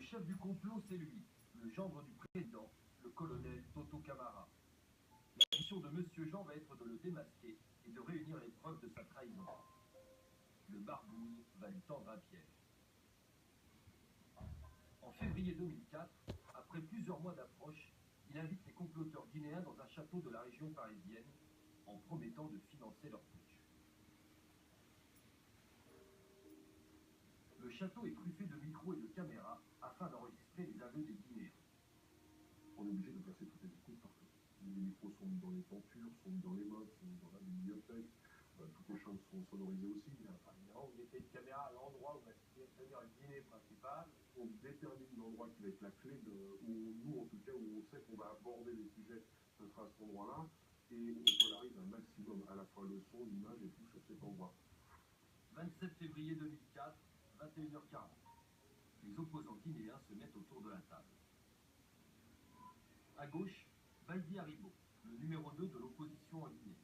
Le chef du complot, c'est lui, le gendre du président, le colonel Toto Camara. La mission de Monsieur Jean va être de le démasquer et de réunir les preuves de sa trahison. Le barbouille va lui tendre un piège. En février 2004, après plusieurs mois d'approche, il invite les comploteurs guinéens dans un château de la région parisienne en promettant de financer leur putsch. Le château est truffé de micros et de caméras afin d'enregistrer les aveux des Guinéens. On est obligé de placer toutes les écoutes partout. Les micros sont mis dans les tentures, sont mis dans les mains, sont mis dans la bibliothèque. Toutes les chambres sont sonorisées aussi. Évidemment, vous mettez une caméra à l'endroit où va se tenir le dîner principal. On détermine l'endroit qui va être la clé où nous, en tout cas, où on sait qu'on va aborder les sujets, ce sera à cet endroit-là. Et on polarise un maximum, à la fois le son, l'image et tout sur cet endroit. 27 février 2004, 21h40. Les opposants guinéens se mettent autour de la table. À gauche, Baïdi Haribo, le numéro 2 de l'opposition en Guinée.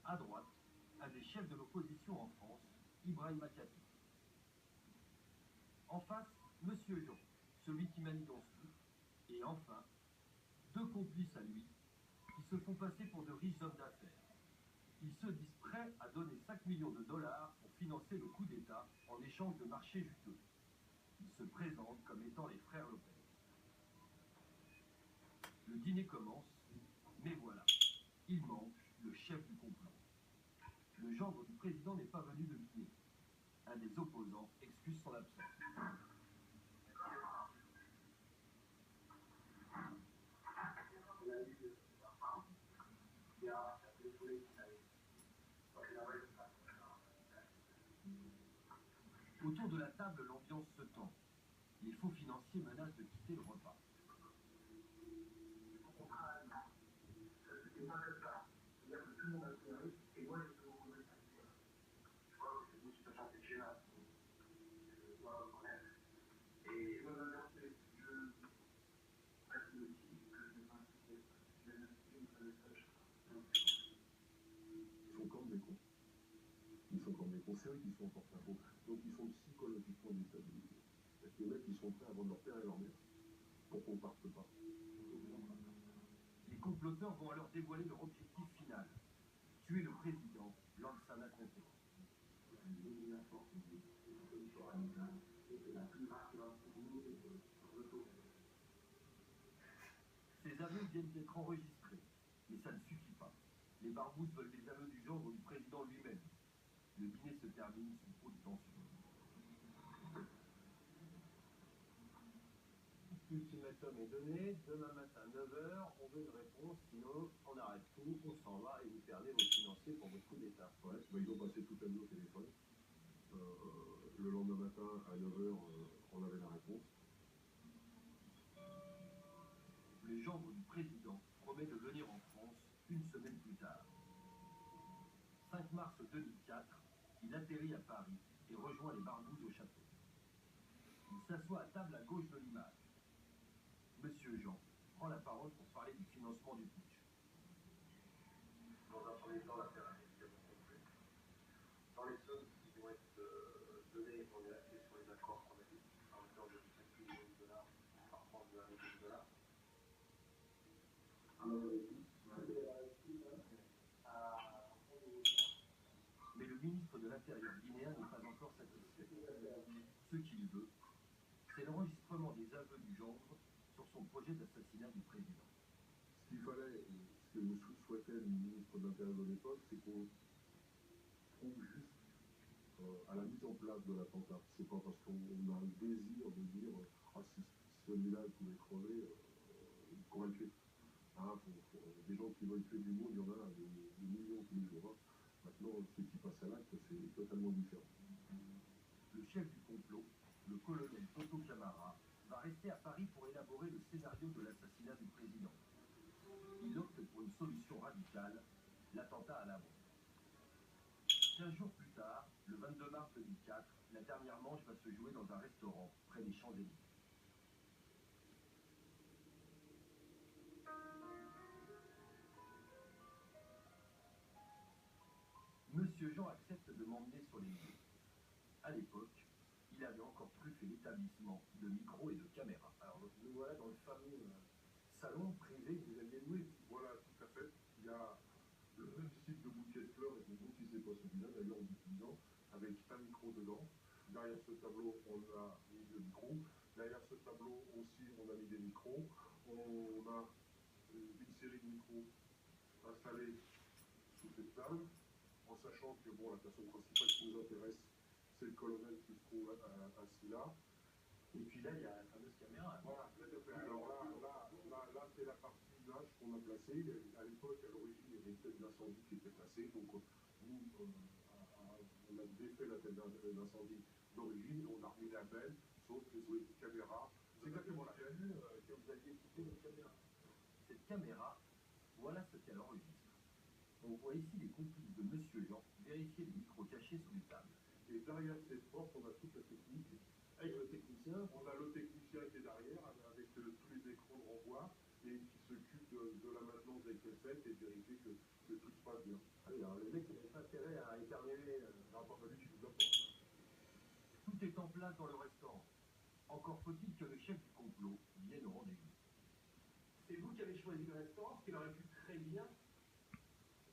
À droite, un des chefs de l'opposition en France, Ibrahim Makati. En face, Monsieur Jean, celui qui manigance tout. Et enfin, deux complices à lui, qui se font passer pour de riches hommes d'affaires. Ils se disent prêts à donner 5 millions de dollars pour financer le coup d'État en échange de marchés juteux. Ils se présentent comme étant les frères Lopez. Le dîner commence, mais voilà, il manque le chef du complot. Le gendre du président n'est pas venu de Guinée. Un des opposants excuse son absence. Autour de la table, l'ambiance se tend. Les faux financiers menacent de quitter le repas. Ils sont comme des cons. C'est eux qui sont en porte-à-faux. Donc ils sont psychologiquement déstabilisés. Parce que les mecs, ils sont prêts à vendre leur père et leur mère pour qu'on ne parte pas. Les comploteurs vont alors dévoiler leur objectif final. Tuer le président, Lansana Conté. Ces aveux viennent d'être enregistrés, mais ça ne suffit pas. Les barbouzes veulent les aveux du gendre du président lui-même. Le dîner se termine sous haute tension. L'ultimatum est donné, demain matin 9h, on veut une réponse, sinon on arrête tout, on s'en va et vous perdez vos financiers pour votre coup d'État. Ouais, ils ont passé toute la nuit au téléphone. Le lendemain matin, à 9h, on avait la réponse. Le gendre du président promet de venir en France une semaine plus tard. 5 mars 2004, il atterrit à Paris et rejoint les barbouzes au château. Il s'assoit à table à gauche de l'image. Monsieur Jean prend la parole pour parler du financement du putsch. Dans un premier temps, la pyramide qui a beaucoup compris. Dans les sommes qui vont être données, on est axé sur les accords qu'on a dit, à hauteur de 5 millions de dollars, parfois de 1 million de dollars. Mais le ministre de l'Intérieur guinéen n'est pas encore satisfait. Ce qu'il veut, c'est l'enregistrement des aveux du gendre sur son projet d'assassinat du président. Ce qu'il fallait, ce que souhaitait le ministre de l'Intérieur de l'époque, c'est qu'on trouve juste à la mise en place de l'attentat. C'est pas parce qu'on a le désir de dire ah, si celui-là pouvait crever, qu'on va le tuer. Des gens qui veulent tuer du monde, il y en a des millions tous les jours. Maintenant, ce qui passe à l'acte, c'est totalement différent. Le chef du complot, le colonel Toto Camara, va rester à Paris pour élaborer le scénario de l'assassinat du président. Il opte pour une solution radicale, l'attentat à la bombe. 15 jours plus tard, le 22 mars 2004, la dernière manche va se jouer dans un restaurant près des Champs-Élysées. Monsieur Jean accepte de m'emmener sur les lieux. À l'époque, il avait encore truffé de micros et de caméras. Alors, nous voilà dans le fameux salon privé que vous aviez loué. Voilà, tout à fait. Il y a le même type de bouquet de fleurs, et donc n'utilisez pas celui-là, d'ailleurs, en l'utilisant, avec un micro dedans. Derrière ce tableau, on a mis le micro. Derrière ce tableau aussi, on a mis des micros. On a une série de micros installés sous cette table, en sachant que bon, la personne principale qui nous intéresse, c'est le colonel qui se trouve assis là. Et puis là, il y a la fameuse caméra. Voilà, tout à fait. Alors là c'est la partie image qu'on a placée. À l'époque, à l'origine, il y avait une tête d'incendie qui était placée. Donc, nous, on a défait la tête d'incendie d'origine et on a remis la belle, sauf que sur les caméras, c'est exactement la même Que vous aviez équipé votre caméra. Cette caméra, voilà ce qu'elle enregistre. On voit ici les complices de Monsieur Jean vérifier les micros cachés sous les tables. Et derrière cette porte, on a toute la technique. Avec le technicien, On a le technicien qui est derrière, avec tous les écrans de renvoi, et qui s'occupe de la maintenance des cassettes et de vérifier que tout se passe bien. oui, alors le mec, il n'avait pas intérêt à éternuer. Ça n'a pas fallu qu'il nous apporte. Tout est en place dans le restaurant. Encore faut-il que le chef du complot vienne au rendez-vous. C'est vous qui avez choisi le restaurant, parce qu'il aurait pu très bien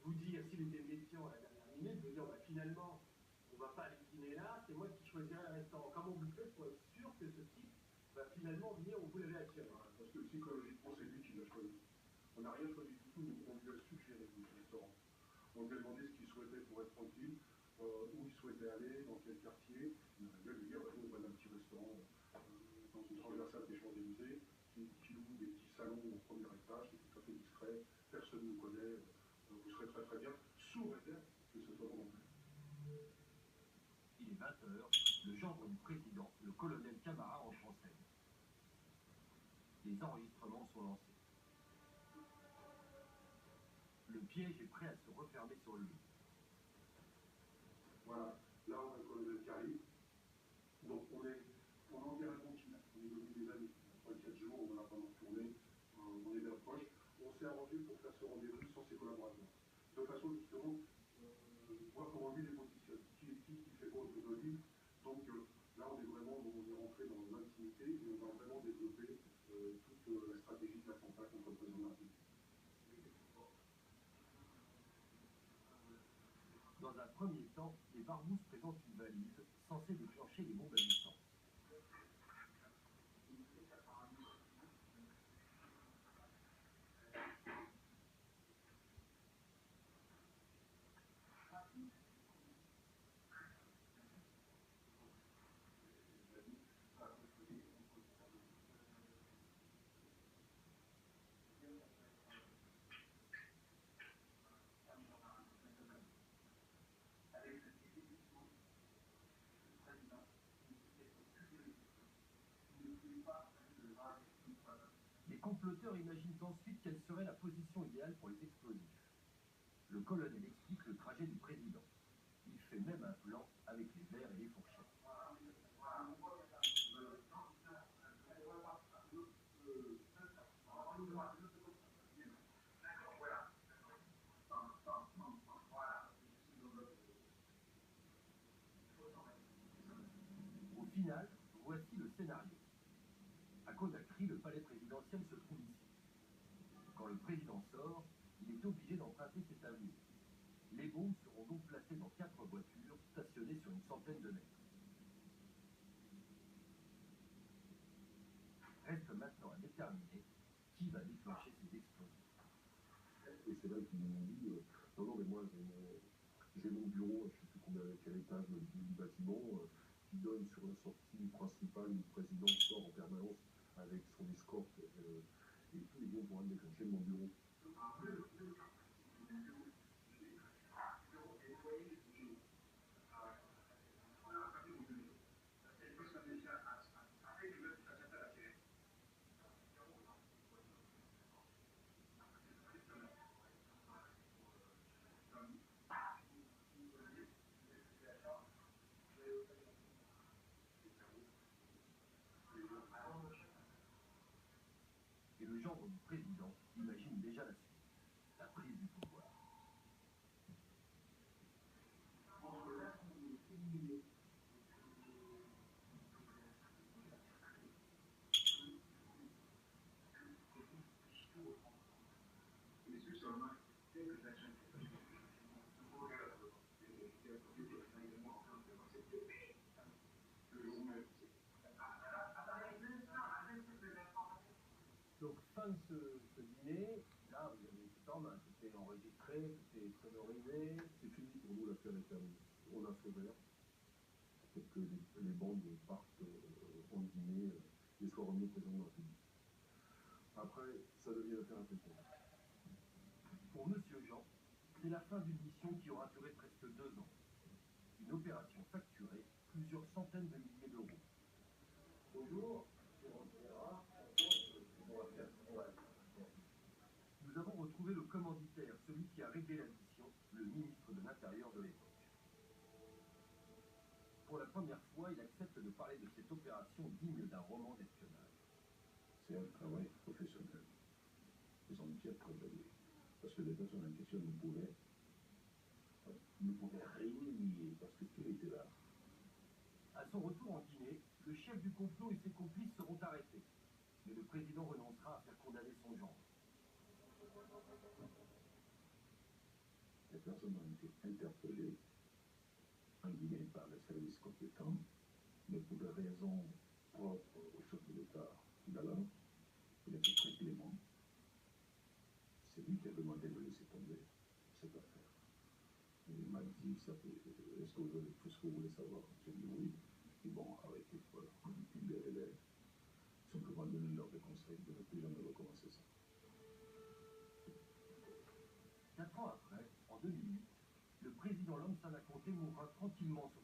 vous dire, s'il était méfiant à la dernière minute, vous dire, bah, finalement, on ne va pas aller dîner là, c'est moi qui choisirai le restaurant. Comment vous le faites pour être sûr que ce type va finalement venir où vous l'avez attiré? Parce que psychologiquement, c'est lui qui l'a choisi. On n'a rien choisi du tout, on lui a suggéré le restaurant. On lui a demandé ce qu'il souhaitait pour être tranquille, où il souhaitait aller, dans quel quartier. Il aurait pu lui dire, nous, on va dans un petit restaurant dans une transversale des Champs-Élysées, qui loue des petits salons au premier étage, c'est tout à fait discret, personne ne nous connaît, vous serez très très bien, sous réserve que ce soit vraiment plus. Il est 20 h, le gendre du président, le colonel Camara, entre en scène. Les enregistrements sont lancés. Le piège est prêt à se refermer sur lui. Voilà, là on a le colonel qui arrive, donc on est en garantie, on est devenu des amis. Après 4 jours, on a pendant tourné, on est bien proche. On s'est arrangé pour faire ce rendez-vous sans ses collaborateurs. De façon justement, voir comment lui les positionne, qui fait quoi autour de lui. Donc là on est rentré dans l'intimité et on va vraiment développer toute la stratégie de l'attentat contre le président de la République. Dans un premier temps, les Barbouz présentent une valise censée déclencher les bombes à distance. Les comploteurs imaginent ensuite quelle serait la position idéale pour les explosifs. Le colonel explique le trajet du président. Il fait même un plan avec les verres et les fourchettes. Au final, voici le scénario. À Conakry, le palais présidentiel se trouve ici. Quand le président sort, il est obligé d'emprunter cette avenue. Les bombes seront donc placées dans 4 voitures stationnées sur une centaine de mètres. Reste maintenant à déterminer qui va déclencher ces explosions. Et c'est là qu'ils m'ont dit, non, mais moi j'ai mon bureau, je ne sais plus combien, quel étage du bâtiment, qui donne sur la sortie principale où le président sort en permanence avec son escorte et tout, et on pourra le déclencher de mon bureau. Et le gendre du président imagine déjà la suite, la prise du pouvoir. Donc, fin de ce dîner, là, vous avez tout en main, tout est enregistré, tout est sonorisé. C'est fini pour nous, l'affaire est terminée. On a feu vert pour que les bandes partent en Guinée et soient remis au président de la République. Après, ça devient l'affaire africaine. Pour Monsieur Jean, c'est la fin d'une mission qui aura duré presque 2 ans. Une opération facturée plusieurs centaines de milliers d'euros. Bonjour, Nous avons retrouvé le commanditaire, celui qui a réglé la mission, le ministre de l'Intérieur de l'époque. Pour la première fois, il accepte de parler de cette opération digne d'un roman d'espionnage. C'est un travail professionnel. Ils ont bien travaillé. Parce que les personnes en question ne pouvaient rien nier parce que tout était là. À son retour en Guinée, le chef du complot et ses complices seront arrêtés. Mais le président renoncera à faire condamner son gendre. Les personnes ont été interpellées en Guinée par les services compétents, mais pour des raisons propres au chef de l'État d'alors, il était très clément. C'est lui qui a demandé de laisser tomber cette affaire. Il m'a dit, est-ce que vous avez tout ce que vous voulez savoir? J'ai dit oui. Et bon, arrêtez, voilà. Il est simplement donné leur des conseils de ne plus jamais recommencer ça. 4 ans après, en 2008, le président Lansana Conté mourra tranquillement sur